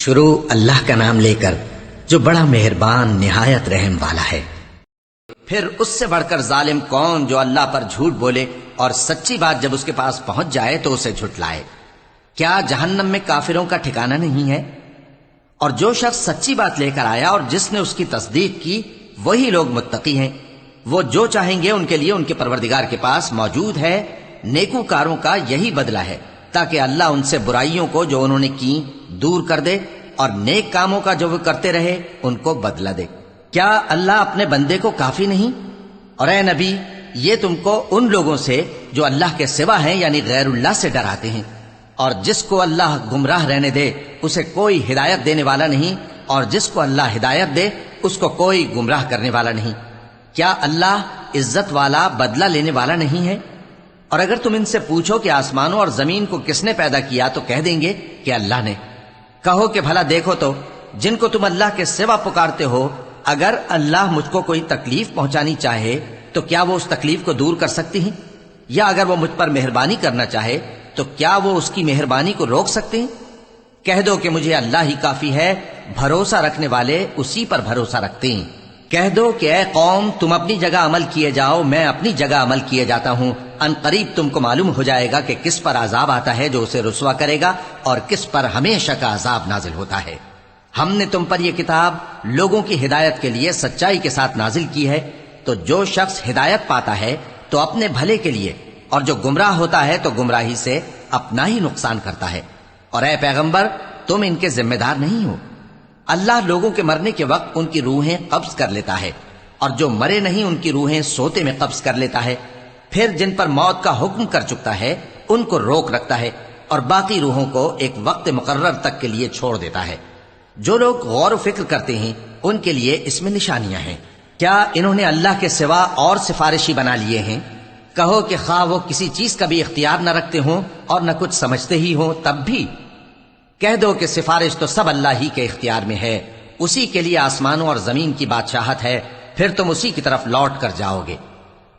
شروع اللہ کا نام لے کر جو بڑا مہربان نہایت رحم والا ہے۔ پھر اس سے بڑھ کر ظالم کون جو اللہ پر جھوٹ بولے اور سچی بات جب اس کے پاس پہنچ جائے تو اسے جھٹلائے۔ کیا جہنم میں کافروں کا ٹھکانہ نہیں ہے؟ اور جو شخص سچی بات لے کر آیا اور جس نے اس کی تصدیق کی وہی لوگ متقی ہیں۔ وہ جو چاہیں گے ان کے لیے ان کے پروردگار کے پاس موجود ہے۔ نیکوکاروں کا یہی بدلہ ہے تاکہ اللہ ان سے برائیوں کو جو انہوں نے کی دور کر دے اور نیک کاموں کا جو وہ کرتے رہے ان کو بدلہ دے۔ کیا اللہ اپنے بندے کو کافی نہیں؟ اور اے نبی یہ تم کو ان لوگوں سے جو اللہ کے سوا ہیں یعنی غیر اللہ سے ڈراتے ہیں، اور جس کو اللہ گمراہ رہنے دے اسے کوئی ہدایت دینے والا نہیں، اور جس کو اللہ ہدایت دے اس کو کوئی گمراہ کرنے والا نہیں۔ کیا اللہ عزت والا بدلہ لینے والا نہیں ہے؟ اور اگر تم ان سے پوچھو کہ آسمانوں اور زمین کو کس نے پیدا کیا تو کہہ دیں گے کہ اللہ نے۔ کہو کہ بھلا دیکھو تو جن کو تم اللہ کے سوا پکارتے ہو، اگر اللہ مجھ کو کوئی تکلیف پہنچانی چاہے تو کیا وہ اس تکلیف کو دور کر سکتی ہیں؟ یا اگر وہ مجھ پر مہربانی کرنا چاہے تو کیا وہ اس کی مہربانی کو روک سکتے ہیں؟ کہہ دو کہ مجھے اللہ ہی کافی ہے، بھروسہ رکھنے والے اسی پر بھروسہ رکھتے ہیں۔ کہہ دو کہ اے قوم تم اپنی جگہ عمل کیے جاؤ، میں اپنی جگہ عمل کیے جاتا ہوں، ان قریب تم کو معلوم ہو جائے گا کہ کس پر عذاب آتا ہے جو اسے رسوا کرے گا اور کس پر ہمیشہ کا عذاب نازل ہوتا ہے۔ ہم نے تم پر یہ کتاب لوگوں کی ہدایت کے لیے سچائی کے ساتھ نازل کی ہے، تو جو شخص ہدایت پاتا ہے تو اپنے بھلے کے لیے، اور جو گمراہ ہوتا ہے تو گمراہی سے اپنا ہی نقصان کرتا ہے۔ اور اے پیغمبر تم ان کے ذمہ دار نہیں ہو۔ اللہ لوگوں کے مرنے کے وقت ان کی روحیں قبض کر لیتا ہے، اور جو مرے نہیں ان کی روحیں سوتے میں قبض کر لیتا ہے، پھر جن پر موت کا حکم کر چکتا ہے ان کو روک رکھتا ہے، اور باقی روحوں کو ایک وقت مقرر تک کے لیے چھوڑ دیتا ہے۔ جو لوگ غور و فکر کرتے ہیں ان کے لیے اس میں نشانیاں ہیں۔ کیا انہوں نے اللہ کے سوا اور سفارشی بنا لیے ہیں؟ کہو کہ خواہ وہ کسی چیز کا بھی اختیار نہ رکھتے ہوں اور نہ کچھ سمجھتے ہی ہوں تب بھی کہہ دو کہ سفارش تو سب اللہ ہی کے اختیار میں ہے، اسی کے لیے آسمانوں اور زمین کی بادشاہت ہے، پھر تم اسی کی طرف لوٹ کر جاؤ گے۔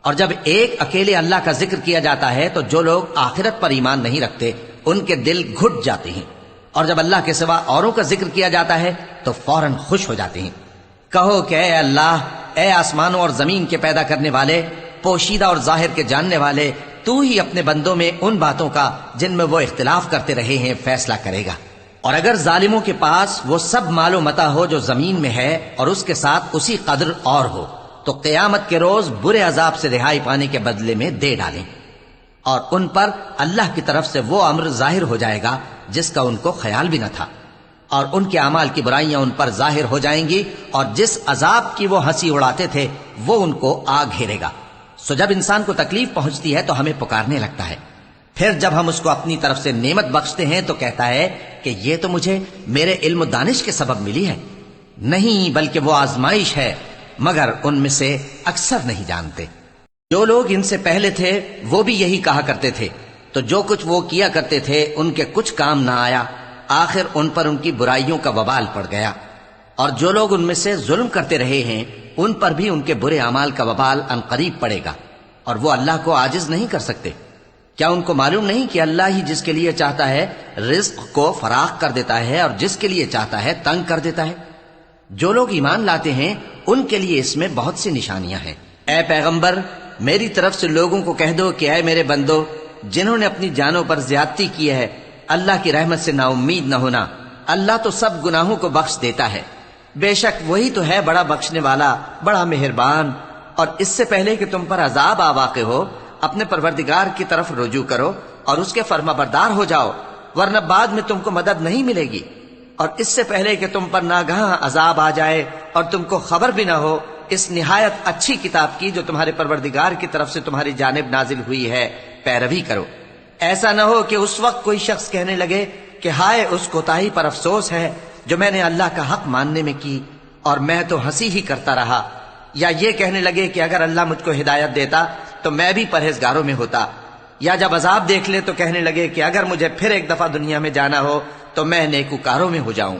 اور جب ایک اکیلے اللہ کا ذکر کیا جاتا ہے تو جو لوگ آخرت پر ایمان نہیں رکھتے ان کے دل گھٹ جاتے ہیں، اور جب اللہ کے سوا اوروں کا ذکر کیا جاتا ہے تو فوراً خوش ہو جاتے ہیں۔ کہو کہ اے اللہ، اے آسمانوں اور زمین کے پیدا کرنے والے، پوشیدہ اور ظاہر کے جاننے والے، تو ہی اپنے بندوں میں ان باتوں کا جن میں وہ اختلاف کرتے رہے ہیں فیصلہ کرے گا۔ اور اگر ظالموں کے پاس وہ سب مال و متاع ہو جو زمین میں ہے اور اس کے ساتھ اسی قدر اور ہو تو قیامت کے روز برے عذاب سے رہائی پانے کے بدلے میں دے ڈالیں، اور ان پر اللہ کی طرف سے وہ امر ظاہر ہو جائے گا جس کا ان کو خیال بھی نہ تھا، اور ان کے اعمال کی برائیاں ان پر ظاہر ہو جائیں گی، اور جس عذاب کی وہ ہنسی اڑاتے تھے وہ ان کو آ گھیرے گا۔ سو جب انسان کو تکلیف پہنچتی ہے تو ہمیں پکارنے لگتا ہے، پھر جب ہم اس کو اپنی طرف سے نعمت بخشتے ہیں تو کہتا ہے کہ یہ تو مجھے میرے علم و دانش کے سبب ملی ہے۔ نہیں، بلکہ وہ آزمائش ہے، مگر ان میں سے اکثر نہیں جانتے۔ جو لوگ ان سے پہلے تھے وہ بھی یہی کہا کرتے تھے، تو جو کچھ وہ کیا کرتے تھے ان کے کچھ کام نہ آیا، آخر ان پر ان کی برائیوں کا وبال پڑ گیا۔ اور جو لوگ ان میں سے ظلم کرتے رہے ہیں ان پر بھی ان کے برے اعمال کا وبال عنقریب پڑے گا، اور وہ اللہ کو عاجز نہیں کر سکتے۔ کیا ان کو معلوم نہیں کہ اللہ ہی جس کے لیے چاہتا ہے رزق کو فراخ کر دیتا ہے اور جس کے لیے چاہتا ہے تنگ کر دیتا ہے؟ جو لوگ ایمان لاتے ہیں ان کے لیے اس میں بہت سی نشانیاں ہیں۔ اے پیغمبر میری طرف سے لوگوں کو کہہ دو کہ اے میرے بندو، جنہوں نے اپنی جانوں پر زیادتی کی ہے اللہ کی رحمت سے نا امید نہ ہونا، اللہ تو سب گناہوں کو بخش دیتا ہے، بے شک وہی تو ہے بڑا بخشنے والا، بڑا مہربان۔ اور اس سے پہلے کہ تم پر عذاب آ واقع ہو اپنے پروردگار کی طرف رجوع کرو اور اس کے فرما بردار ہو جاؤ، ورنہ بعد میں تم کو مدد نہیں ملے گی۔ اور اس سے پہلے کہ تم پر ناگہاں عذاب آ جائے اور تم کو خبر بھی نہ ہو اس نہایت اچھی کتاب کی جو تمہارے پروردگار کی طرف سے تمہاری جانب نازل ہوئی ہے پیروی کرو۔ ایسا نہ ہو کہ اس وقت کوئی شخص کہنے لگے کہ ہائے اس کوتاہی پر افسوس ہے جو میں نے اللہ کا حق ماننے میں کی اور میں تو ہنسی ہی کرتا رہا، یا یہ کہنے لگے کہ اگر اللہ مجھ کو ہدایت دیتا تو میں بھی پرہیزگاروں میں ہوتا، یا جب عذاب دیکھ لے تو کہنے لگے کہ اگر مجھے پھر ایک دفعہ دنیا میں جانا ہو تو میں نیکوکاروں میں ہو جاؤں۔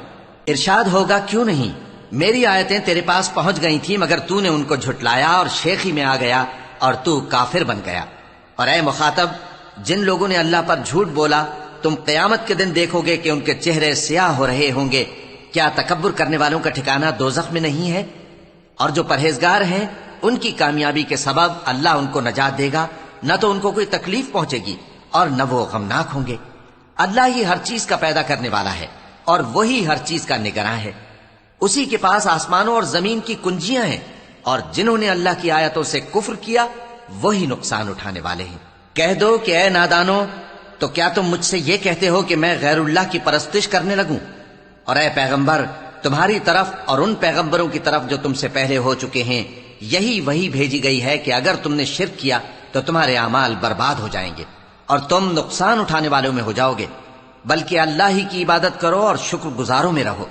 ارشاد ہوگا کیوں نہیں، میری آیتیں تیرے پاس پہنچ گئی تھیں مگر تو نے ان کو جھٹلایا اور شیخی میں آ گیا اور تو کافر بن گیا۔ اور اے مخاطب، جن لوگوں نے اللہ پر جھوٹ بولا تم قیامت کے دن دیکھو گے کہ ان کے چہرے سیاہ ہو رہے ہوں گے۔ کیا تکبر کرنے والوں کا ٹھکانہ دوزخ میں نہیں ہے؟ اور جو پرہیزگار ہیں ان کی کامیابی کے سبب اللہ ان کو نجات دے گا، نہ تو ان کو کوئی تکلیف پہنچے گی اور نہ وہ غمناک ہوں گے۔ اللہ ہی ہر چیز کا پیدا کرنے والا ہے اور وہی ہر چیز کا نگراں ہے۔ اسی کے پاس آسمانوں اور زمین کی کنجیاں ہیں، اور جنہوں نے اللہ کی آیتوں سے کفر کیا وہی نقصان اٹھانے والے ہیں۔ کہہ دو کہ اے نادانو، تو کیا تم مجھ سے یہ کہتے ہو کہ میں غیر اللہ کی پرستش کرنے لگوں؟ اور اے پیغمبر، تمہاری طرف اور ان پیغمبروں کی طرف جو تم سے پہلے ہو چکے ہیں یہی وہی بھیجی گئی ہے کہ اگر تم نے شرک کیا تو تمہارے اعمال برباد ہو جائیں گے اور تم نقصان اٹھانے والوں میں ہو جاؤ گے، بلکہ اللہ ہی کی عبادت کرو اور شکر گزاروں میں رہو۔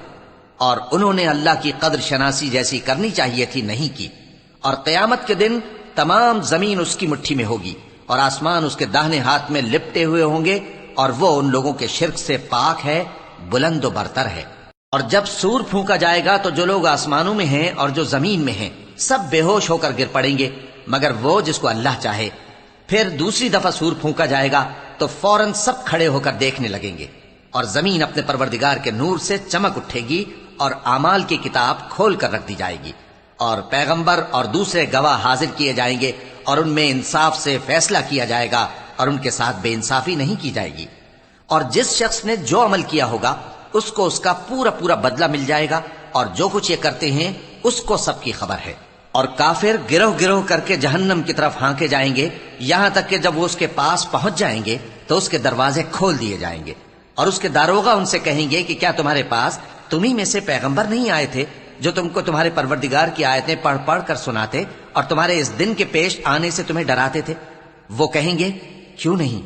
اور انہوں نے اللہ کی قدر شناسی جیسی کرنی چاہیے تھی نہیں کی، اور قیامت کے دن تمام زمین اس کی مٹھی میں ہوگی اور آسمان اس کے داہنے ہاتھ میں لپٹے ہوئے ہوں گے، اور وہ ان لوگوں کے شرک سے پاک ہے، بلند و برتر ہے۔ اور جب سور پھونکا جائے گا تو جو لوگ آسمانوں میں ہیں اور جو زمین میں ہیں سب بے ہوش ہو کر گر پڑیں گے مگر وہ جس کو اللہ چاہے۔ پھر دوسری دفعہ سور پھونکا جائے گا تو فوراً سب کھڑے ہو کر دیکھنے لگیں گے، اور زمین اپنے پروردگار کے نور سے چمک اٹھے گی اور اعمال کی کتاب کھول کر رکھ دی جائے گی، اور پیغمبر اور دوسرے گواہ حاضر کیے جائیں گے، اور ان میں انصاف سے فیصلہ کیا جائے گا اور ان کے ساتھ بے انصافی نہیں کی جائے گی۔ اور جس شخص نے جو عمل کیا ہوگا اس کو اس کا پورا پورا بدلہ مل جائے گا، اور جو کچھ یہ کرتے ہیں اس کو سب کی خبر ہے۔ اور کافر گروہ گروہ کر کے جہنم کی طرف ہانکے جائیں گے، یہاں تک کہ جب وہ اس کے پاس پہنچ جائیں گے تو اس کے دروازے کھول دیے جائیں گے، اور اس کے داروغہ ان سے کہیں گے کہ کیا تمہارے پاس تمہیں میں سے پیغمبر نہیں آئے تھے جو تم کو تمہارے پروردگار کی آیتیں پڑھ پڑھ کر سناتے اور تمہارے اس دن کے پیش آنے سے تمہیں ڈراتے تھے؟ وہ کہیں گے کیوں نہیں،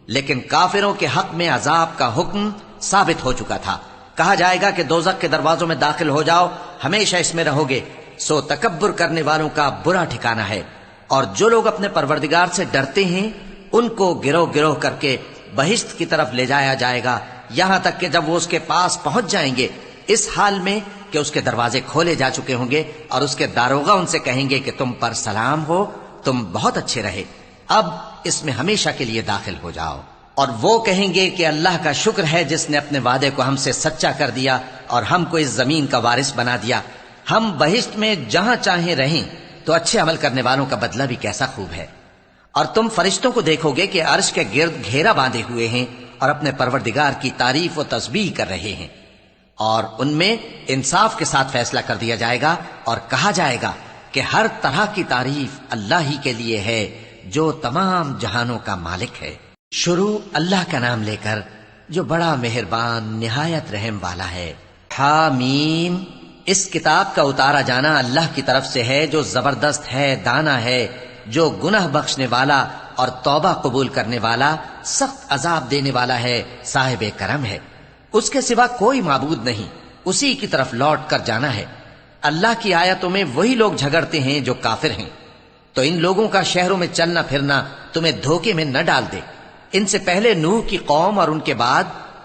لیکن کافروں کے حق میں عذاب کا حکم ثابت ہو چکا تھا۔ کہا جائے گا کہ دوزخ کے دروازوں میں داخل ہو جاؤ، ہمیشہ اس میں رہو گے، سو تکبر کرنے والوں کا برا ٹھکانہ ہے۔ اور جو لوگ اپنے پروردگار سے ڈرتے ہیں ان کو گروہ گروہ کر کے بہشت کی طرف لے جایا جائے گا، یہاں تک کہ جب وہ اس کے پاس پہنچ جائیں گے اس حال میں کہ اس کے دروازے کھولے جا چکے ہوں گے، اور اس کے داروغہ ان سے کہیں گے کہ تم پر سلام ہو، تم بہت اچھے رہے، اب اس میں ہمیشہ کے لیے داخل ہو جاؤ۔ اور وہ کہیں گے کہ اللہ کا شکر ہے جس نے اپنے وعدے کو ہم سے سچا کر دیا اور ہم کو اس زمین کا وارث بنا دیا، ہم بہشت میں جہاں چاہیں رہیں، تو اچھے عمل کرنے والوں کا بدلہ بھی کیسا خوب ہے۔ اور تم فرشتوں کو دیکھو گے کہ عرش کے گرد گھیرا باندھے ہوئے ہیں اور اپنے پروردگار کی تعریف و تسبیح کر رہے ہیں، اور ان میں انصاف کے ساتھ فیصلہ کر دیا جائے گا، اور کہا جائے گا کہ ہر طرح کی تعریف اللہ ہی کے لیے ہے جو تمام جہانوں کا مالک ہے۔ شروع اللہ کا نام لے کر جو بڑا مہربان نہایت رحم والا ہے۔ حامیم، اس کتاب کا اتارا جانا اللہ کی طرف سے ہے جو زبردست ہے، دانا ہے، جو گناہ بخشنے والا اور توبہ قبول کرنے والا، سخت عذاب دینے والا ہے، صاحب کرم ہے۔ اس کے سوا کوئی معبود نہیں، اسی کی طرف لوٹ کر جانا ہے۔ اللہ کی آیتوں میں وہی لوگ جھگڑتے ہیں جو کافر ہیں، تو ان لوگوں کا شہروں میں چلنا پھرنا تمہیں دھوکے میں نہ ڈال دے۔ ان سے پہلے نوح کی قوم اور ان کے بعد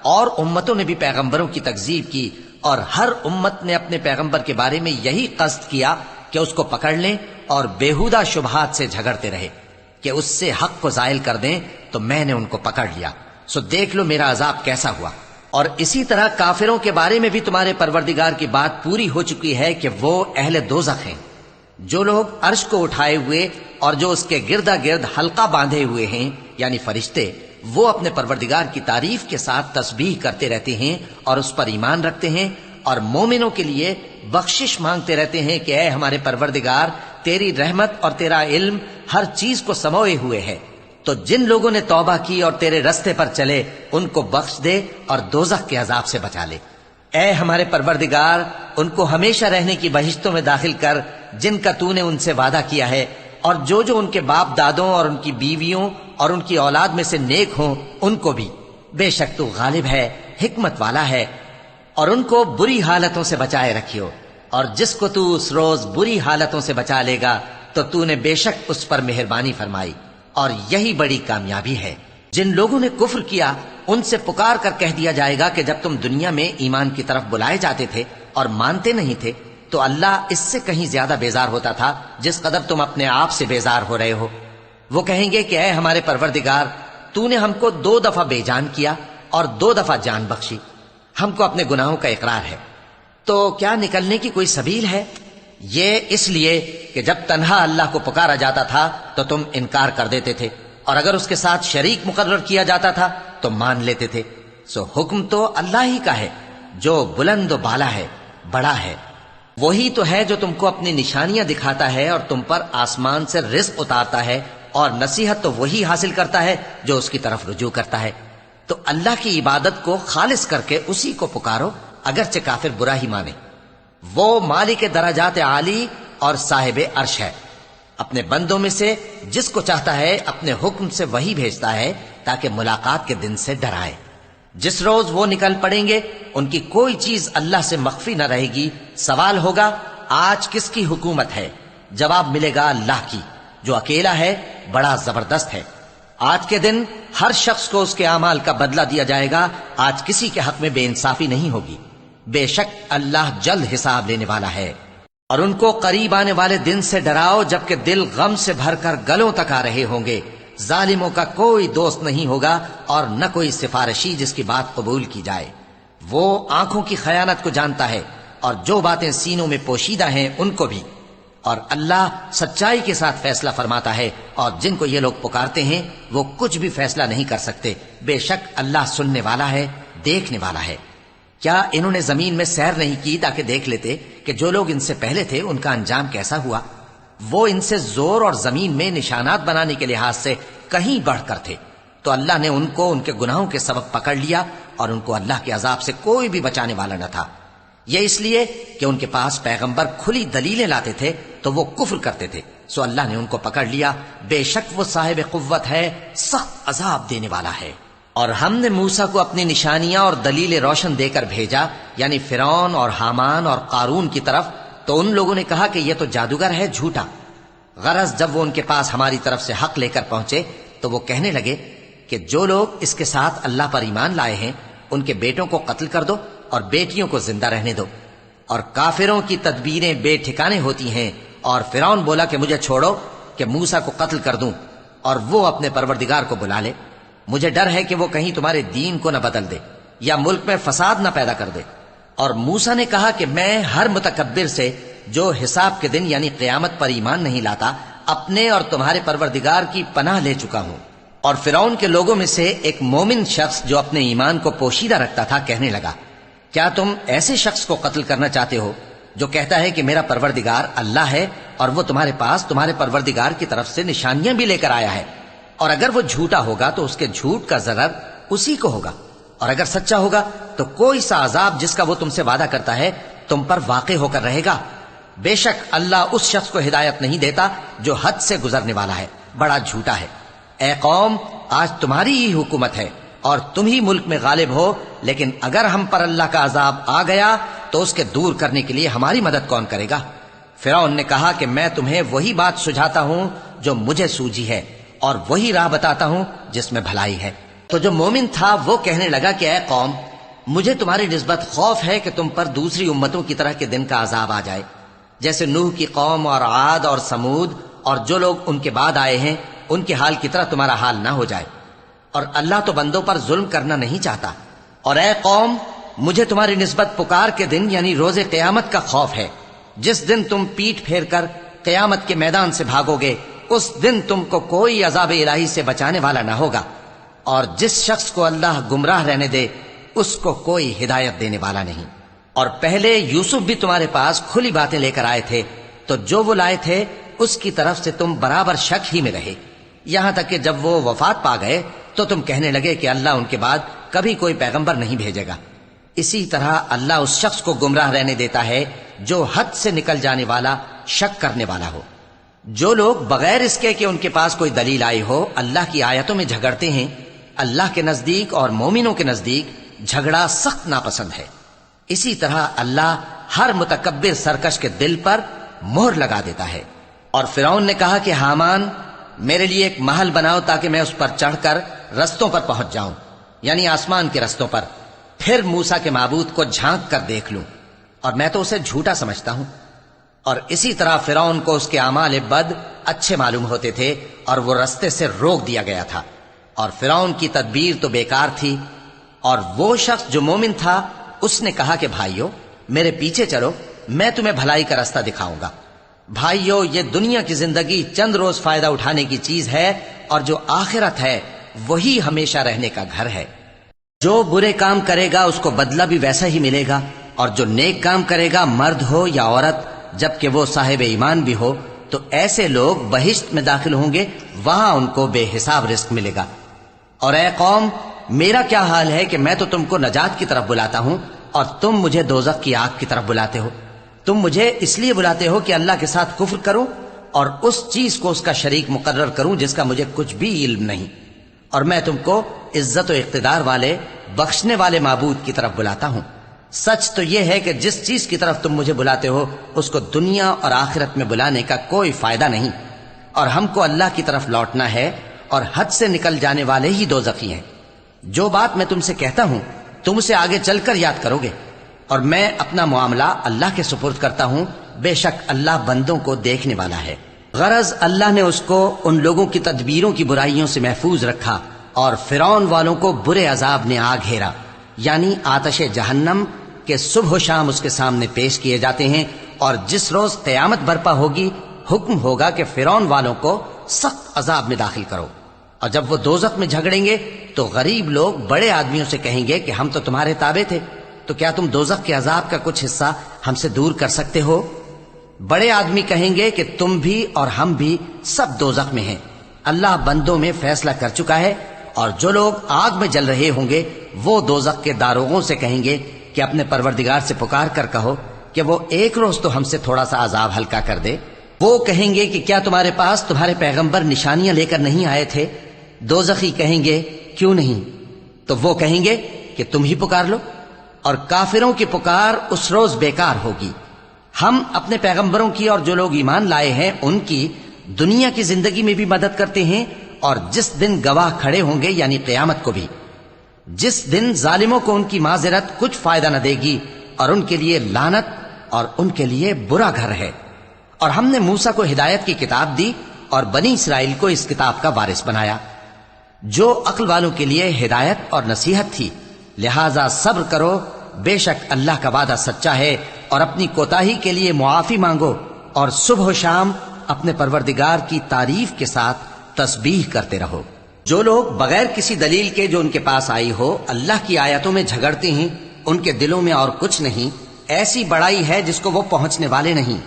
اور امتوں نے بھی پیغمبروں کی تکذیب کی، اور ہر امت نے اپنے پیغمبر کے بارے میں یہی قصد کیا کہ اس کو پکڑ لیں اور بیہودہ شبہات سے جھگڑتے رہے کہ اس سے حق کو زائل کر دیں، تو میں نے ان کو پکڑ لیا، سو دیکھ لو میرا عذاب کیسا ہوا۔ اور اسی طرح کافروں کے بارے میں بھی تمہارے پروردگار کی بات پوری ہو چکی ہے کہ وہ اہل دوزخ ہیں۔ جو لوگ عرش کو اٹھائے ہوئے اور جو اس کے گردا گرد حلقہ باندھے ہوئے ہیں یعنی فرشتے، وہ اپنے پروردگار کی تعریف کے ساتھ تسبیح کرتے رہتے ہیں اور اس پر ایمان رکھتے ہیں، اور مومنوں کے لیے بخشش مانگتے رہتے ہیں کہ اے ہمارے پروردگار، تیری رحمت اور تیرا علم ہر چیز کو سموئے ہوئے ہے، تو جن لوگوں نے توبہ کی اور تیرے رستے پر چلے ان کو بخش دے اور دوزخ کے عذاب سے بچا لے۔ اے ہمارے پروردگار، ان کو ہمیشہ رہنے کی بہشتوں میں داخل کر جن کا تو نے ان سے وعدہ کیا ہے، اور جو جو ان کے باپ دادوں اور ان کی بیویوں اور ان کی اولاد میں سے نیک ہوں ان کو بھی، بے شک تو غالب ہے، حکمت والا ہے۔ اور ان کو بری حالتوں سے بچائے رکھیو، اور جس کو تو اس روز بری حالتوں سے بچا لے گا تو تو نے بے شک اس پر مہربانی فرمائی، اور یہی بڑی کامیابی ہے۔ جن لوگوں نے کفر کیا ان سے پکار کر کہہ دیا جائے گا کہ جب تم دنیا میں ایمان کی طرف بلائے جاتے تھے اور مانتے نہیں تھے تو اللہ اس سے کہیں زیادہ بیزار ہوتا تھا جس قدر تم اپنے آپ سے بیزار ہو رہے ہو۔ وہ کہیں گے کہ اے ہمارے پروردگار، تو نے ہم کو 2 دفعہ بے جان کیا اور 2 دفعہ جان بخشی، ہم کو اپنے گناہوں کا اقرار ہے، تو کیا نکلنے کی کوئی سبیل ہے؟ یہ اس لیے کہ جب تنہا اللہ کو پکارا جاتا تھا تو تم انکار کر دیتے تھے، اور اگر اس کے ساتھ شریک مقرر کیا جاتا تھا تو مان لیتے تھے۔ سو حکم تو اللہ ہی کا ہے جو بلند و بالا ہے، بڑا ہے۔ وہی تو ہے جو تم کو اپنی نشانیاں دکھاتا ہے اور تم پر آسمان سے رزق اتارتا ہے، اور نصیحت تو وہی حاصل کرتا ہے جو اس کی طرف رجوع کرتا ہے۔ تو اللہ کی عبادت کو خالص کر کے اسی کو پکارو، اگرچہ کافر برا ہی مانے۔ وہ مالک درجات عالی اور صاحب عرش ہے، اپنے بندوں میں سے جس کو چاہتا ہے اپنے حکم سے وہی بھیجتا ہے تاکہ ملاقات کے دن سے ڈرائے۔ جس روز وہ نکل پڑیں گے ان کی کوئی چیز اللہ سے مخفی نہ رہے گی۔ سوال ہوگا آج کس کی حکومت ہے؟ جواب ملے گا اللہ کی، جو اکیلا ہے، بڑا زبردست ہے۔ آج کے دن ہر شخص کو اس کے اعمال کا بدلہ دیا جائے گا۔ آج کسی کے حق میں بے انصافی نہیں ہوگی۔ بے شک اللہ جلد حساب لینے والا ہے۔ اور ان کو قریب آنے والے دن سے ڈراؤ جبکہ دل غم سے بھر کر گلوں تک آ رہے ہوں گے۔ ظالموں کا کوئی دوست نہیں ہوگا اور نہ کوئی سفارشی جس کی بات قبول کی جائے۔ وہ آنکھوں کی خیانت کو جانتا ہے اور جو باتیں سینوں میں پوشیدہ ہیں ان کو بھی۔ اور اللہ سچائی کے ساتھ فیصلہ فرماتا ہے، اور جن کو یہ لوگ پکارتے ہیں وہ کچھ بھی فیصلہ نہیں کر سکتے۔ بے شک اللہ سننے والا ہے، دیکھنے والا ہے۔ کیا انہوں نے زمین میں سیر نہیں کی تاکہ دیکھ لیتے کہ جو لوگ ان سے پہلے تھے ان کا انجام کیسا ہوا؟ وہ ان سے زور اور زمین میں نشانات بنانے کے لحاظ سے کہیں بڑھ کر تھے، تو اللہ نے ان کو ان کے گناہوں کے سبب پکڑ لیا، اور ان کو اللہ کے عذاب سے کوئی بھی بچانے والا نہ تھا۔ یہ اس لیے کہ ان کے پاس پیغمبر کھلی دلیلیں لاتے تھے تو وہ کفر کرتے تھے، سو اللہ نے ان کو پکڑ لیا۔ بے شک وہ صاحب قوت ہے، سخت عذاب دینے والا ہے۔ اور ہم نے موسیٰ کو اپنی نشانیاں اور دلیل روشن دے کر بھیجا، یعنی فرعون اور حامان اور قارون کی طرف، تو ان لوگوں نے کہا کہ یہ تو جادوگر ہے، جھوٹا۔ غرض جب وہ ان کے پاس ہماری طرف سے حق لے کر پہنچے تو وہ کہنے لگے کہ جو لوگ اس کے ساتھ اللہ پر ایمان لائے ہیں ان کے بیٹوں کو قتل کر دو اور بیٹیوں کو زندہ رہنے دو۔ اور کافروں کی تدبیریں بے ٹھکانے ہوتی ہیں۔ اور فرعون بولا کہ مجھے چھوڑو کہ موسیٰ کو قتل کر دوں اور وہ اپنے پروردگار کو بلا لے، مجھے ڈر ہے کہ وہ کہیں تمہارے دین کو نہ بدل دے یا ملک میں فساد نہ پیدا کر دے۔ اور موسیٰ نے کہا کہ میں ہر متکبر سے جو حساب کے دن یعنی قیامت پر ایمان نہیں لاتا اپنے اور تمہارے پروردگار کی پناہ لے چکا ہوں۔ اور فرعون کے لوگوں میں سے ایک مومن شخص جو اپنے ایمان کو پوشیدہ رکھتا تھا کہنے لگا، کیا تم ایسے شخص کو قتل کرنا چاہتے ہو جو کہتا ہے کہ میرا پروردگار اللہ ہے اور وہ تمہارے پاس تمہارے پروردگار کی طرف سے نشانیاں بھی لے کر آیا ہے؟ اور اگر وہ جھوٹا ہوگا تو اس کے جھوٹ کا ضرر اسی کو ہوگا، اور اگر سچا ہوگا تو کوئی سا عذاب جس کا وہ تم سے وعدہ کرتا ہے تم پر واقع ہو کر رہے گا۔ بے شک اللہ اس شخص کو ہدایت نہیں دیتا جو حد سے گزرنے والا ہے، بڑا جھوٹا ہے۔ اے قوم، آج تمہاری ہی حکومت ہے اور تم ہی ملک میں غالب ہو، لیکن اگر ہم پر اللہ کا عذاب آ گیا تو اس کے دور کرنے کے لیے ہماری مدد کون کرے گا؟ فرعون نے کہا کہ میں تمہیں وہی بات سجھاتا ہوں جو مجھے سوجی ہے، اور وہی راہ بتاتا ہوں جس میں بھلائی ہے۔ تو جو مومن تھا وہ کہنے لگا کہ اے قوم، مجھے تمہاری نسبت خوف ہے کہ تم پر دوسری امتوں کی طرح کے دن کا عذاب آ جائے، جیسے نوح کی قوم اور عاد اور سمود اور جو لوگ ان کے بعد آئے ہیں ان کے حال کی طرح تمہارا حال نہ ہو جائے۔ اور اللہ تو بندوں پر ظلم کرنا نہیں چاہتا۔ اور اے قوم، مجھے تمہاری نسبت پکار کے دن یعنی روز قیامت کا خوف ہے، جس دن تم پیٹ پھیر کر قیامت کے میدان سے بھاگو گے، اس دن تم کو کوئی عذاب الہی سے بچانے والا نہ ہوگا، اور جس شخص کو اللہ گمراہ رہنے دے اس کو کوئی ہدایت دینے والا نہیں۔ اور پہلے یوسف بھی تمہارے پاس کھلی باتیں لے کر آئے تھے، تو جو وہ لائے تھے اس کی طرف سے تم برابر شک ہی میں رہے، یہاں تک کہ جب وہ وفات پا گئے تو تم کہنے لگے کہ اللہ ان کے بعد کبھی کوئی پیغمبر نہیں بھیجے گا۔ اسی طرح اللہ اس شخص کو گمراہ رہنے دیتا ہے جو حد سے نکل جانے والا، شک کرنے والا ہو۔ جو لوگ بغیر اس کے کہ ان کے پاس کوئی دلیل آئی ہو اللہ کی آیتوں میں جھگڑتے ہیں، اللہ کے نزدیک اور مومنوں کے نزدیک جھگڑا سخت ناپسند ہے۔ اسی طرح اللہ ہر متکبر سرکش کے دل پر مہر لگا دیتا ہے۔ اور فرعون نے کہا کہ حامان، میرے لیے ایک محل بناؤ تاکہ میں اس پر چڑھ کر رستوں پر پہنچ جاؤں، یعنی آسمان کے رستوں پر، پھر موسیٰ کے معبود کو جھانک کر دیکھ لوں، اور میں تو اسے جھوٹا سمجھتا ہوں۔ اور اسی طرح فرعون کو اس کے اعمال بد اچھے معلوم ہوتے تھے اور وہ رستے سے روک دیا گیا تھا، اور فرعون کی تدبیر تو بیکار تھی۔ اور وہ شخص جو مومن تھا اس نے کہا کہ بھائیو میرے پیچھے چلو، میں تمہیں بھلائی کا راستہ دکھاؤں گا۔ بھائیو یہ دنیا کی زندگی چند روز فائدہ اٹھانے کی چیز ہے، اور جو آخرت ہے وہی ہمیشہ رہنے کا گھر ہے۔ جو برے کام کرے گا اس کو بدلہ بھی ویسا ہی ملے گا، اور جو نیک کام کرے گا مرد ہو یا عورت جبکہ وہ صاحب ایمان بھی ہو تو ایسے لوگ بہشت میں داخل ہوں گے، وہاں ان کو بے حساب رزق ملے گا۔ اور اے قوم، میرا کیا حال ہے کہ میں تو تم کو نجات کی طرف بلاتا ہوں اور تم مجھے دوزخ کی آگ کی طرف بلاتے ہو۔ تم مجھے اس لیے بلاتے ہو کہ اللہ کے ساتھ کفر کروں اور اس چیز کو اس کا شریک مقرر کروں جس کا مجھے کچھ بھی علم نہیں، اور میں تم کو عزت و اقتدار والے بخشنے والے معبود کی طرف بلاتا ہوں۔ سچ تو یہ ہے کہ جس چیز کی طرف تم مجھے بلاتے ہو اس کو دنیا اور آخرت میں بلانے کا کوئی فائدہ نہیں، اور ہم کو اللہ کی طرف لوٹنا ہے، اور حد سے نکل جانے والے ہی دوزخی ہیں۔ جو بات میں تم سے کہتا ہوں تم اسے آگے چل کر یاد کرو گے، اور میں اپنا معاملہ اللہ کے سپرد کرتا ہوں، بے شک اللہ بندوں کو دیکھنے والا ہے۔ غرض اللہ نے اس کو ان لوگوں کی تدبیروں کی برائیوں سے محفوظ رکھا، اور فرعون والوں کو برے عذاب نے آ گھیرا، یعنی آتش جہنم کہ صبح و شام اس کے سامنے پیش کیے جاتے ہیں، اور جس روز قیامت برپا ہوگی حکم ہوگا کہ فرعون والوں کو سخت عذاب میں داخل کرو۔ اور جب وہ دوزخ میں جھگڑیں گے تو غریب لوگ بڑے آدمیوں سے کہیں گے کہ ہم تو تمہارے تابع تھے، تو کیا تم دوزخ کے عذاب کا کچھ حصہ ہم سے دور کر سکتے ہو؟ بڑے آدمی کہیں گے کہ تم بھی اور ہم بھی سب دوزخ میں ہیں، اللہ بندوں میں فیصلہ کر چکا ہے۔ اور جو لوگ آگ میں جل رہے ہوں گے وہ دوزخ کے داروغوں سے کہیں گے کہ اپنے پروردگار سے پکار کر کہو کہ وہ ایک روز تو ہم سے تھوڑا سا عذاب ہلکا کر دے۔ وہ کہیں گے کہ کیا تمہارے پاس تمہارے پیغمبر نشانیاں لے کر نہیں آئے تھے؟ دوزخی کہیں گے کیوں نہیں؟ تو وہ کہیں گے کہ تم ہی پکار لو، اور کافروں کی پکار اس روز بیکار ہوگی۔ ہم اپنے پیغمبروں کی اور جو لوگ ایمان لائے ہیں ان کی دنیا کی زندگی میں بھی مدد کرتے ہیں، اور جس دن گواہ کھڑے ہوں گے یعنی قیامت کو بھی، جس دن ظالموں کو ان کی معذرت کچھ فائدہ نہ دے گی، اور ان کے لیے لعنت اور ان کے لیے برا گھر ہے۔ اور ہم نے موسیٰ کو ہدایت کی کتاب دی اور بنی اسرائیل کو اس کتاب کا وارث بنایا، جو عقل والوں کے لیے ہدایت اور نصیحت تھی۔ لہذا صبر کرو، بے شک اللہ کا وعدہ سچا ہے، اور اپنی کوتاہی کے لیے معافی مانگو، اور صبح و شام اپنے پروردگار کی تعریف کے ساتھ تسبیح کرتے رہو۔ جو لوگ بغیر کسی دلیل کے جو ان کے پاس آئی ہو اللہ کی آیتوں میں جھگڑتے ہیں، ان کے دلوں میں اور کچھ نہیں، ایسی بڑائی ہے جس کو وہ پہنچنے والے نہیں۔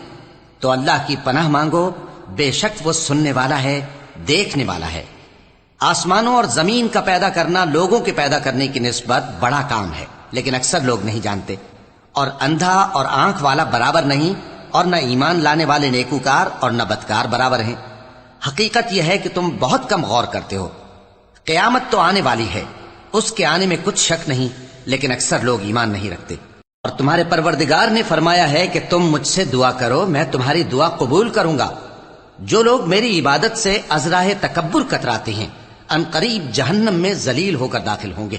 تو اللہ کی پناہ مانگو، بے شک وہ سننے والا ہے، دیکھنے والا ہے۔ آسمانوں اور زمین کا پیدا کرنا لوگوں کے پیدا کرنے کی نسبت بڑا کام ہے، لیکن اکثر لوگ نہیں جانتے۔ اور اندھا اور آنکھ والا برابر نہیں، اور نہ ایمان لانے والے نیکوکار اور نہ بدکار برابر ہیں۔ حقیقت یہ ہے کہ تم بہت کم غور کرتے ہو۔ قیامت تو آنے والی ہے، اس کے آنے میں کچھ شک نہیں، لیکن اکثر لوگ ایمان نہیں رکھتے۔ اور تمہارے پروردگار نے فرمایا ہے کہ تم مجھ سے دعا کرو، میں تمہاری دعا قبول کروں گا۔ جو لوگ میری عبادت سے ازراہ تکبر کتراتے ہیں ان قریب جہنم میں ذلیل ہو کر داخل ہوں گے۔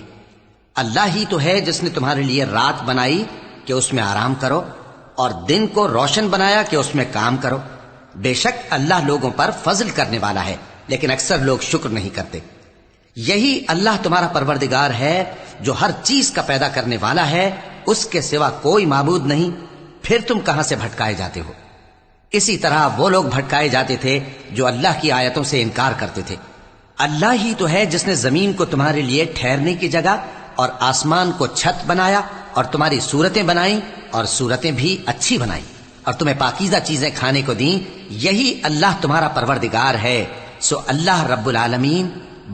اللہ ہی تو ہے جس نے تمہارے لیے رات بنائی کہ اس میں آرام کرو، اور دن کو روشن بنایا کہ اس میں کام کرو۔ بے شک اللہ لوگوں پر فضل کرنے والا ہے، لیکن اکثر لوگ شکر نہیں کرتے۔ یہی اللہ تمہارا پروردگار ہے جو ہر چیز کا پیدا کرنے والا ہے، اس کے سوا کوئی معبود نہیں، پھر تم کہاں سے بھٹکائے جاتے ہو؟ اسی طرح وہ لوگ بھٹکائے جاتے تھے جو اللہ کی آیتوں سے انکار کرتے تھے۔ اللہ ہی تو ہے جس نے زمین کو تمہارے لیے ٹھہرنے کی جگہ اور آسمان کو چھت بنایا، اور تمہاری صورتیں بنائیں اور صورتیں بھی اچھی بنائیں، اور تمہیں پاکیزہ چیزیں کھانے کو دیں۔ یہی اللہ تمہارا پروردگار ہے، سو اللہ رب العالمین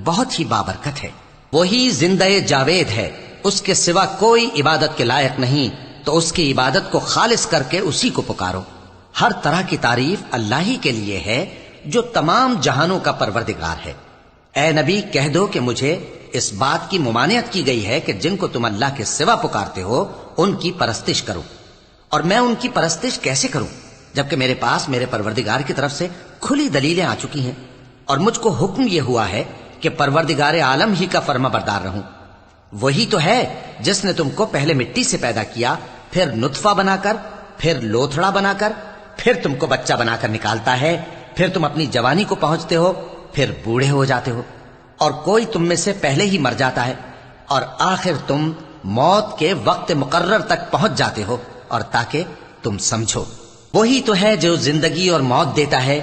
بہت ہی بابرکت ہے۔ وہی زندہ جاوید ہے، اس کے سوا کوئی عبادت کے لائق نہیں، تو اس کی عبادت کو خالص کر کے اسی کو پکارو۔ ہر طرح کی تعریف اللہ ہی کے لیے ہے جو تمام جہانوں کا پروردگار ہے۔ اے نبی کہہ دو کہ مجھے اس بات کی ممانعت کی گئی ہے کہ جن کو تم اللہ کے سوا پکارتے ہو ان کی پرستش کرو، اور میں ان کی پرستش کیسے کروں جبکہ میرے پاس میرے پروردگار کی طرف سے کھلی دلیلیں آ چکی ہیں، اور مجھ کو حکم یہ ہوا ہے کہ پروردگار عالم ہی کا فرما بردار رہوں۔ وہی تو ہے جس نے تم کو پہلے مٹی سے پیدا کیا، پھر نطفہ بنا کر، پھر لوتھڑا بنا کر، پھر تم کو بچہ بنا کر نکالتا ہے، پھر تم اپنی جوانی کو پہنچتے ہو، پھر بوڑھے ہو جاتے ہو، اور کوئی تم میں سے پہلے ہی مر جاتا ہے، اور آخر تم موت کے وقت مقرر تک پہنچ جاتے ہو، اور تاکہ تم سمجھو وہی تو ہے جو زندگی اور موت دیتا ہے،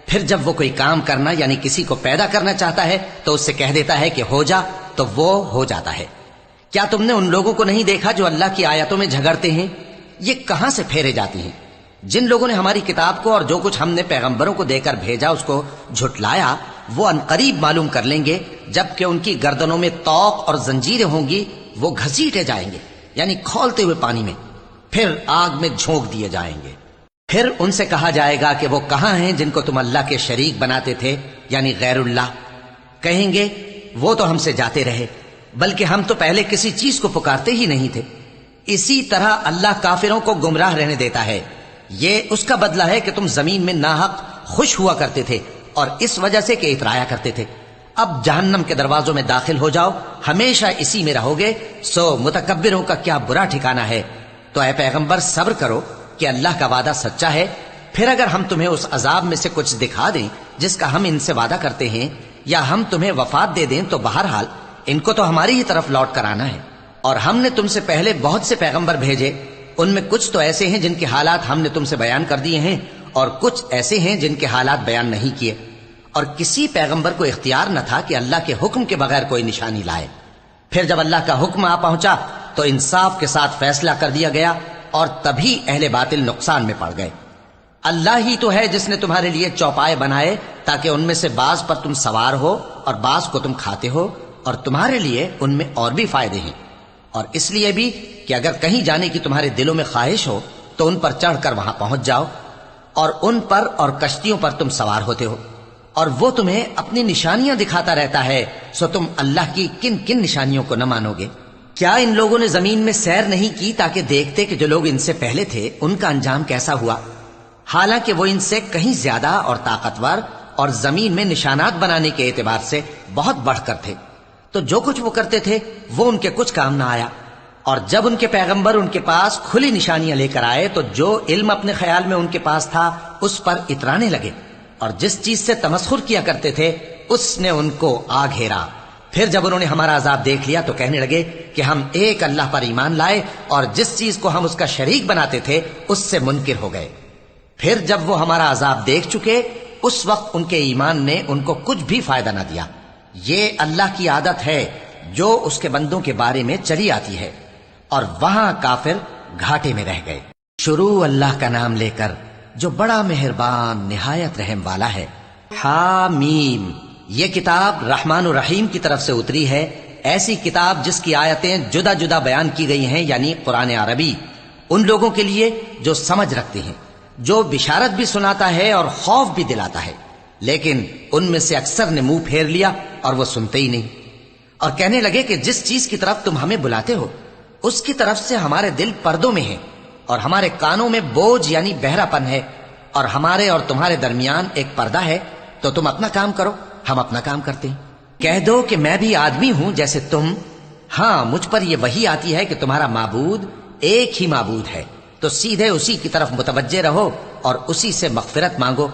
پھر جب وہ کوئی کام کرنا یعنی کسی کو پیدا کرنا چاہتا ہے تو اس سے کہہ دیتا ہے کہ ہو جا، تو وہ ہو جاتا ہے۔ کیا تم نے ان لوگوں کو نہیں دیکھا جو اللہ کی آیتوں میں جھگڑتے ہیں؟ یہ کہاں سے پھیرے جاتی ہیں؟ جن لوگوں نے ہماری کتاب کو اور جو کچھ ہم نے پیغمبروں کو دے کر بھیجا اس کو جھٹلایا، وہ عنقریب معلوم کر لیں گے جبکہ ان کی گردنوں میں طوق اور زنجیریں ہوں گی، وہ گھسیٹے جائیں گے یعنی کھولتے ہوئے پانی میں، پھر آگ میں جھونک دیے جائیں گے۔ پھر ان سے کہا جائے گا کہ وہ کہاں ہیں جن کو تم اللہ کے شریک بناتے تھے یعنی غیر اللہ؟ کہیں گے وہ تو ہم سے جاتے رہے، بلکہ ہم تو پہلے کسی چیز کو پکارتے ہی نہیں تھے۔ اسی طرح اللہ کافروں کو گمراہ رہنے دیتا ہے، یہ اس کا بدلہ ہے کہ تم زمین میں ناحق خوش ہوا کرتے تھے اور اس وجہ سے کہ اترایا کرتے تھے۔ اب جہنم کے دروازوں میں داخل ہو جاؤ، ہمیشہ اسی میں رہو گے، سو متکبروں کا کیا برا ٹھکانہ ہے۔ تو اے پیغمبر صبر کرو کہ اللہ کا وعدہ سچا ہے، پھر اگر ہم تمہیں اس عذاب میں سے کچھ دکھا دیں جس کا ہم ان سے وعدہ کرتے ہیں، یا ہم تمہیں وفات دے دیں، تو بہرحال ان کو تو ہماری ہی طرف لوٹ کر آنا ہے۔ اور ہم نے تم سے پہلے بہت سے پیغمبر بھیجے، ان میں کچھ تو ایسے ہیں جن کے حالات ہم نے تم سے بیان کر دیے ہیں، اور کچھ ایسے ہیں جن کے حالات بیان نہیں کیے، اور کسی پیغمبر کو اختیار نہ تھا کہ اللہ کے حکم کے بغیر کوئی نشانی لائے۔ پھر جب اللہ کا حکم آ پہنچا تو انصاف کے ساتھ فیصلہ کر دیا گیا، اور تبھی اہل باطل نقصان میں پڑ گئے۔ اللہ ہی تو ہے جس نے تمہارے لیے چوپائے بنائے تاکہ ان میں سے بعض پر تم سوار ہو اور بعض کو تم کھاتے ہو، اور تمہارے لیے ان میں اور بھی فائدے ہیں، اور اس لیے بھی کہ اگر کہیں جانے کی تمہارے دلوں میں خواہش ہو تو ان پر چڑھ کر وہاں پہنچ جاؤ، اور ان پر اور کشتیوں پر تم سوار ہوتے ہو، اور وہ تمہیں اپنی نشانیاں دکھاتا رہتا ہے، سو تم اللہ کی کن کن نشانیوں کو نہ مانو گے؟ کیا ان لوگوں نے زمین میں سیر نہیں کی تاکہ دیکھتے کہ جو لوگ ان سے پہلے تھے ان کا انجام کیسا ہوا؟ حالانکہ وہ ان سے کہیں زیادہ اور طاقتور اور زمین میں نشانات بنانے کے اعتبار سے بہت بڑھ کر تھے، تو جو کچھ وہ کرتے تھے وہ ان کے کچھ کام نہ آیا۔ اور جب ان کے پیغمبر ان کے پاس کھلی نشانیاں لے کر آئے تو جو علم اپنے خیال میں ان کے پاس تھا اس پر اترانے لگے، اور جس چیز سے تمسخر کیا کرتے تھے اس نے ان کو آ گھیرا۔ پھر جب انہوں نے ہمارا عذاب دیکھ لیا تو کہنے لگے کہ ہم ایک اللہ پر ایمان لائے، اور جس چیز کو ہم اس کا شریک بناتے تھے اس سے منکر ہو گئے۔ پھر جب وہ ہمارا عذاب دیکھ چکے اس وقت ان کے ایمان نے ان کو کچھ بھی فائدہ نہ دیا۔ یہ اللہ کی عادت ہے جو اس کے بندوں کے بارے میں چلی آتی ہے، اور وہاں کافر گھاٹے میں رہ گئے۔ شروع اللہ کا نام لے کر جو بڑا مہربان نہایت رحم والا ہے۔ حامیم، یہ کتاب رحمان الرحیم کی طرف سے اتری ہے، ایسی کتاب جس کی آیتیں جدا جدا بیان کی گئی ہیں، یعنی قرآن عربی، ان لوگوں کے لیے جو سمجھ رکھتے ہیں، جو بشارت بھی سناتا ہے اور خوف بھی دلاتا ہے۔ لیکن ان میں سے اکثر نے منہ پھیر لیا اور وہ سنتے ہی نہیں، اور کہنے لگے کہ جس چیز کی طرف تم ہمیں بلاتے ہو اس کی طرف سے ہمارے دل پردوں میں ہیں، اور ہمارے کانوں میں بوجھ یعنی بہرا پن ہے، اور ہمارے اور تمہارے درمیان ایک پردہ ہے، تو تم اپنا کام کرو، ہم اپنا کام کرتے ہیں۔ کہہ دو کہ میں بھی آدمی ہوں جیسے تم، ہاں مجھ پر یہ وحی آتی ہے کہ تمہارا معبود ایک ہی معبود ہے، تو سیدھے اسی کی طرف متوجہ رہو اور اسی سے مغفرت مانگو۔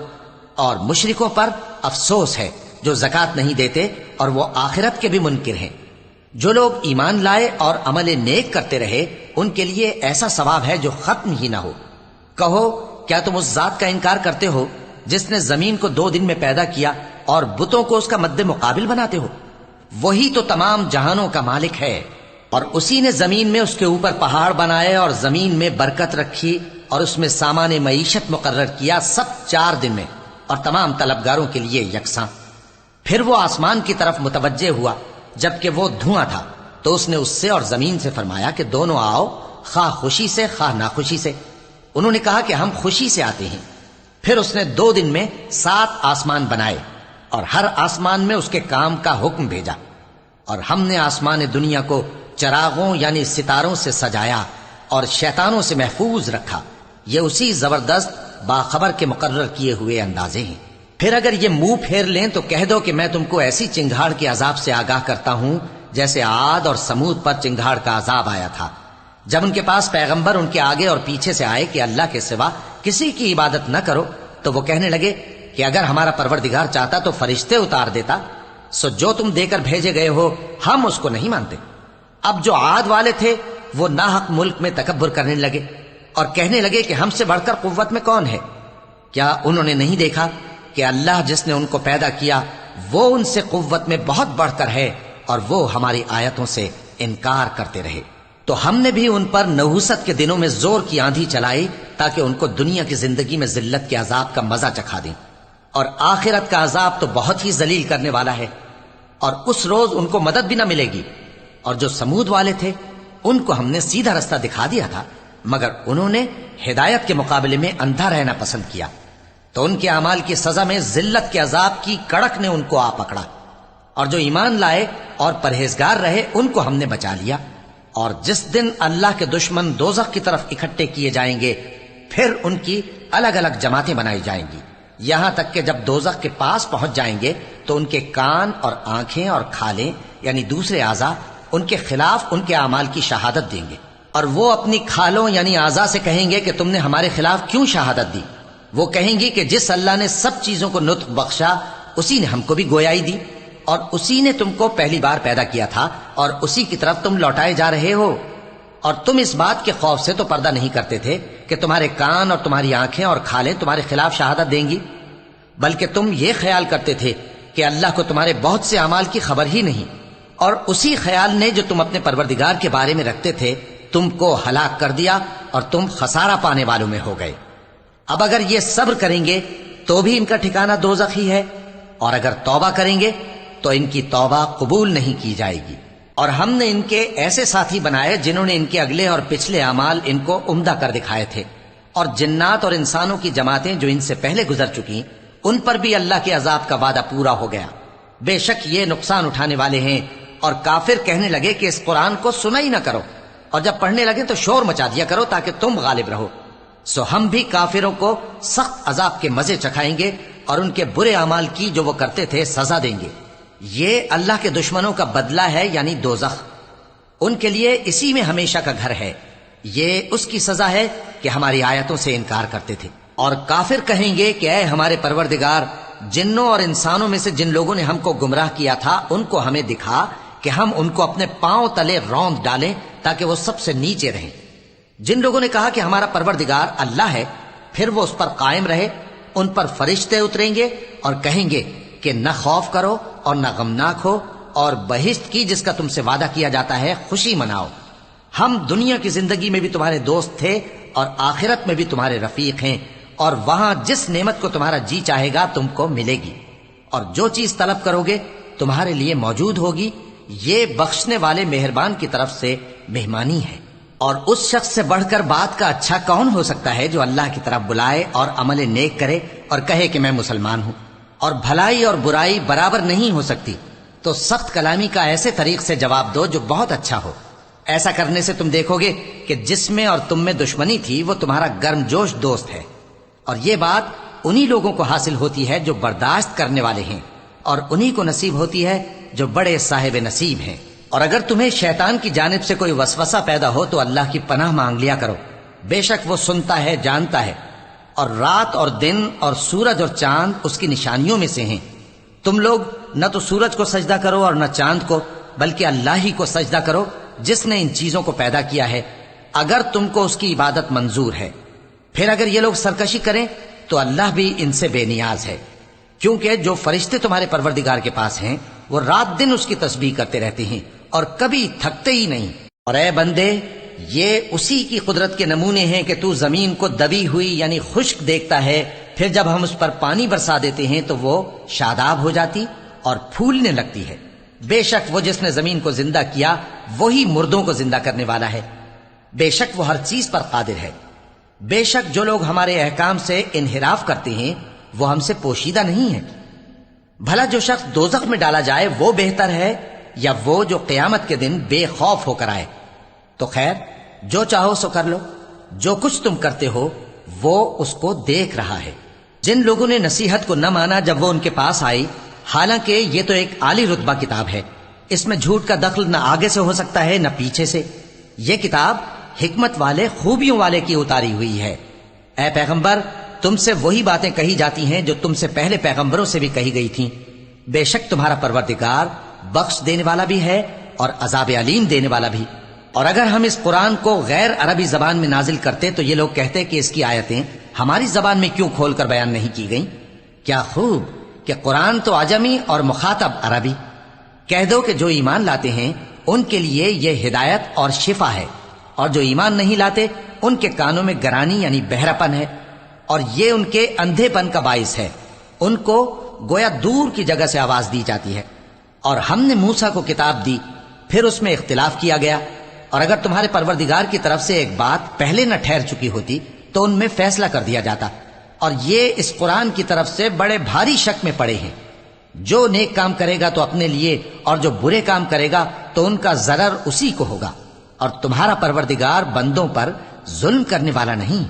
اور مشرکوں پر افسوس ہے جو زکوٰۃ نہیں دیتے اور وہ آخرت کے بھی منکر ہیں۔ جو لوگ ایمان لائے اور عمل نیک کرتے رہے ان کے لیے ایسا ثواب ہے جو ختم ہی نہ ہو۔ کہو کیا تم اس ذات کا انکار کرتے ہو جس نے زمین کو 2 دن میں پیدا کیا اور بتوں کو اس کا مد مقابل بناتے ہو؟ وہی تو تمام جہانوں کا مالک ہے، اور اسی نے زمین میں اس کے اوپر پہاڑ بنائے اور زمین میں برکت رکھی اور اس میں سامان معیشت مقرر کیا، سب 4 دن میں، اور تمام طلبگاروں کے لیے یکساں۔ پھر وہ آسمان کی طرف متوجہ ہوا جبکہ وہ دھواں تھا، تو اس نے اس سے اور زمین سے فرمایا کہ دونوں آؤ، خواہ خوشی سے خواہ ناخوشی سے۔ انہوں نے کہا کہ ہم خوشی سے آتے ہیں۔ پھر اس نے 2 دن میں 7 آسمان بنائے اور ہر آسمان میں اس کے کام کا حکم بھیجا، اور ہم نے آسمان دنیا کو چراغوں یعنی ستاروں سے سجایا اور شیطانوں سے محفوظ رکھا۔ یہ اسی زبردست باخبر کے مقرر کیے ہوئے اندازے ہیں۔ پھر اگر یہ منہ پھیر لیں تو کہہ دو کہ میں تم کو ایسی چنگھاڑ کے عذاب سے آگاہ کرتا ہوں جیسے عاد اور سمود پر چنگھاڑ کا عذاب آیا تھا، جب ان کے پاس پیغمبر ان کے آگے اور پیچھے سے آئے کہ اللہ کے سوا کسی کی عبادت نہ کرو، تو وہ کہنے لگے کہ اگر ہمارا پروردگار چاہتا تو فرشتے اتار دیتا، سو جو تم دے کر بھیجے گئے ہو ہم اس کو نہیں مانتے۔ اب جو عاد والے تھے وہ ناحق ملک میں تکبر کرنے لگے اور کہنے لگے کہ ہم سے بڑھ کر قوت میں کون ہے؟ کیا انہوں نے نہیں دیکھا کہ اللہ جس نے ان کو پیدا کیا وہ ان سے قوت میں بہت بڑھ کر ہے اور وہ ہماری آیتوں سے انکار کرتے رہے؟ تو ہم نے بھی ان پر نحوست کے دنوں میں زور کی آندھی چلائی تاکہ ان کو دنیا کی زندگی میں ذلت کے عذاب کا مزہ چکھا دیں، اور آخرت کا عذاب تو بہت ہی ذلیل کرنے والا ہے، اور اس روز ان کو مدد بھی نہ ملے گی۔ اور جو سمود والے تھے ان کو ہم نے سیدھا رستہ دکھا دیا تھا، مگر انہوں نے ہدایت کے مقابلے میں اندھا رہنا پسند کیا، تو ان کے اعمال کی سزا میں ذلت کے عذاب کی کڑک نے ان کو آ پکڑا۔ اور جو ایمان لائے اور پرہیزگار رہے ان کو ہم نے بچا لیا۔ اور جس دن اللہ کے دشمن دوزخ کی طرف اکٹھے کیے جائیں گے پھر ان کی الگ الگ جماعتیں بنائی جائیں گی، یہاں تک کہ جب دوزخ کے پاس پہنچ جائیں گے تو ان کے کان اور آنکھیں اور کھالیں یعنی دوسرے اعضاء ان کے خلاف ان کے اعمال کی شہادت دیں گے، اور وہ اپنی کھالوں یعنی اعضاء سے کہیں گے کہ تم نے ہمارے خلاف کیوں شہادت دی؟ وہ کہیں گی کہ جس اللہ نے سب چیزوں کو نطق بخشا اسی نے ہم کو بھی گویائی دی، اور اسی نے تم کو پہلی بار پیدا کیا تھا اور اسی کی طرف تم لوٹائے جا رہے ہو، اور تم اس بات کے خوف سے تو پردہ نہیں کرتے تھے کہ تمہارے کان اور تمہاری آنکھیں اور کھالیں تمہارے خلاف شہادت دیں گی، بلکہ تم یہ خیال کرتے تھے کہ اللہ کو تمہارے بہت سے اعمال کی خبر ہی نہیں، اور اسی خیال نے جو تم اپنے پروردگار کے بارے میں رکھتے تھے تم کو ہلاک کر دیا اور تم خسارہ پانے والوں میں ہو گئے۔ اب اگر یہ صبر کریں گے تو بھی ان کا ٹھکانہ دوزخ ہی ہے، اور اگر توبہ کریں گے تو ان کی توبہ قبول نہیں کی جائے گی۔ اور ہم نے ان کے ایسے ساتھی بنائے جنہوں نے ان کے اگلے اور پچھلے اعمال ان کو عمدہ کر دکھائے تھے، اور جنات اور انسانوں کی جماعتیں جو ان سے پہلے گزر چکی ان پر بھی اللہ کے عذاب کا وعدہ پورا ہو گیا۔ بے شک یہ نقصان اٹھانے والے ہیں۔ اور کافر کہنے لگے کہ اس قرآن کو سنا ہی نہ کرو، اور جب پڑھنے لگے تو شور مچا دیا کرو تاکہ تم غالب رہو۔ سو ہم بھی کافروں کو سخت عذاب کے مزے چکھائیں گے اور ان کے برے اعمال کی جو وہ کرتے تھے سزا دیں گے۔ یہ اللہ کے دشمنوں کا بدلہ ہے یعنی دوزخ، ان کے لیے اسی میں ہمیشہ کا گھر ہے۔ یہ اس کی سزا ہے کہ ہماری آیتوں سے انکار کرتے تھے۔ اور کافر کہیں گے کہ اے ہمارے پروردگار، جنوں اور انسانوں میں سے جن لوگوں نے ہم کو گمراہ کیا تھا ان کو ہمیں دکھا کہ ہم ان کو اپنے پاؤں تلے روند ڈالیں تاکہ وہ سب سے نیچے رہیں۔ جن لوگوں نے کہا کہ ہمارا پروردگار اللہ ہے پھر وہ اس پر قائم رہے، ان پر فرشتے اتریں گے اور کہیں گے کہ نہ خوف کرو اور نہ غمناک ہو، اور بہشت کی جس کا تم سے وعدہ کیا جاتا ہے خوشی مناؤ۔ ہم دنیا کی زندگی میں بھی تمہارے دوست تھے اور آخرت میں بھی تمہارے رفیق ہیں، اور وہاں جس نعمت کو تمہارا جی چاہے گا تم کو ملے گی، اور جو چیز طلب کرو گے تمہارے لیے موجود ہوگی۔ یہ بخشنے والے مہربان کی طرف سے مہمانی ہے۔ اور اس شخص سے بڑھ کر بات کا اچھا کون ہو سکتا ہے جو اللہ کی طرف بلائے اور عمل نیک کرے اور کہے کہ میں مسلمان ہوں؟ اور بھلائی اور برائی برابر نہیں ہو سکتی، تو سخت کلامی کا ایسے طریق سے جواب دو جو بہت اچھا ہو۔ ایسا کرنے سے تم دیکھو گے کہ جس میں اور تم میں دشمنی تھی وہ تمہارا گرم جوش دوست ہے، اور یہ بات انہی لوگوں کو حاصل ہوتی ہے جو برداشت کرنے والے ہیں، اور انہی کو نصیب ہوتی ہے جو بڑے صاحب نصیب ہیں۔ اور اگر تمہیں شیطان کی جانب سے کوئی وسوسہ پیدا ہو تو اللہ کی پناہ مانگ لیا کرو، بے شک وہ سنتا ہے جانتا ہے۔ اور رات اور دن اور سورج اور چاند اس کی نشانیوں میں سے ہیں۔ تم لوگ نہ تو سورج کو سجدہ کرو اور نہ چاند کو، بلکہ اللہ ہی کو سجدہ کرو جس نے ان چیزوں کو پیدا کیا ہے، اگر تم کو اس کی عبادت منظور ہے۔ پھر اگر یہ لوگ سرکشی کریں تو اللہ بھی ان سے بے نیاز ہے، کیونکہ جو فرشتے تمہارے پروردگار کے پاس ہیں وہ رات دن اس کی تسبیح کرتے رہتے ہیں اور کبھی تھکتے ہی نہیں۔ اور اے بندے، یہ اسی کی قدرت کے نمونے ہیں کہ تو زمین کو دبی ہوئی یعنی خشک دیکھتا ہے، پھر جب ہم اس پر پانی برسا دیتے ہیں تو وہ شاداب ہو جاتی اور پھولنے لگتی ہے۔ بے شک وہ جس نے زمین کو زندہ کیا وہی مردوں کو زندہ کرنے والا ہے، بے شک وہ ہر چیز پر قادر ہے۔ بے شک جو لوگ ہمارے احکام سے انحراف کرتے ہیں وہ ہم سے پوشیدہ نہیں ہیں۔ بھلا جو شخص دوزخ میں ڈالا جائے وہ بہتر ہے یا وہ جو قیامت کے دن بے خوف ہو کر آئے؟ تو خیر، جو چاہو سو کر لو، جو کچھ تم کرتے ہو وہ اس کو دیکھ رہا ہے۔ جن لوگوں نے نصیحت کو نہ مانا جب وہ ان کے پاس آئی، حالانکہ یہ تو ایک عالی رتبہ کتاب ہے، اس میں جھوٹ کا دخل نہ آگے سے ہو سکتا ہے نہ پیچھے سے۔ یہ کتاب حکمت والے خوبیوں والے کی اتاری ہوئی ہے۔ اے پیغمبر، تم سے وہی باتیں کہی جاتی ہیں جو تم سے پہلے پیغمبروں سے بھی کہی گئی تھیں۔ بے شک تمہارا پروردگار بخش دینے والا بھی ہے اور عذاب علیم دینے والا بھی۔ اور اگر ہم اس قرآن کو غیر عربی زبان میں نازل کرتے تو یہ لوگ کہتے کہ اس کی آیتیں ہماری زبان میں کیوں کھول کر بیان نہیں کی گئیں؟ کیا خوب کہ قرآن تو عجمی اور مخاطب عربی۔ کہہ دو کہ جو ایمان لاتے ہیں ان کے لیے یہ ہدایت اور شفا ہے، اور جو ایمان نہیں لاتے ان کے کانوں میں گرانی یعنی بہراپن ہے، اور یہ ان کے اندھے پن کا باعث ہے۔ ان کو گویا دور کی جگہ سے آواز دی جاتی ہے۔ اور ہم نے موسیٰ کو کتاب دی، پھر اس میں اختلاف کیا گیا، اور اگر تمہارے پروردگار کی طرف سے ایک بات پہلے نہ ٹھہر چکی ہوتی تو ان میں فیصلہ کر دیا جاتا۔ اور یہ اس قرآن کی طرف سے بڑے بھاری شک میں پڑے ہیں۔ جو نیک کام کرے گا تو اپنے لیے، اور جو برے کام کرے گا تو ان کا ضرر اسی کو ہوگا، اور تمہارا پروردگار بندوں پر ظلم کرنے والا نہیں۔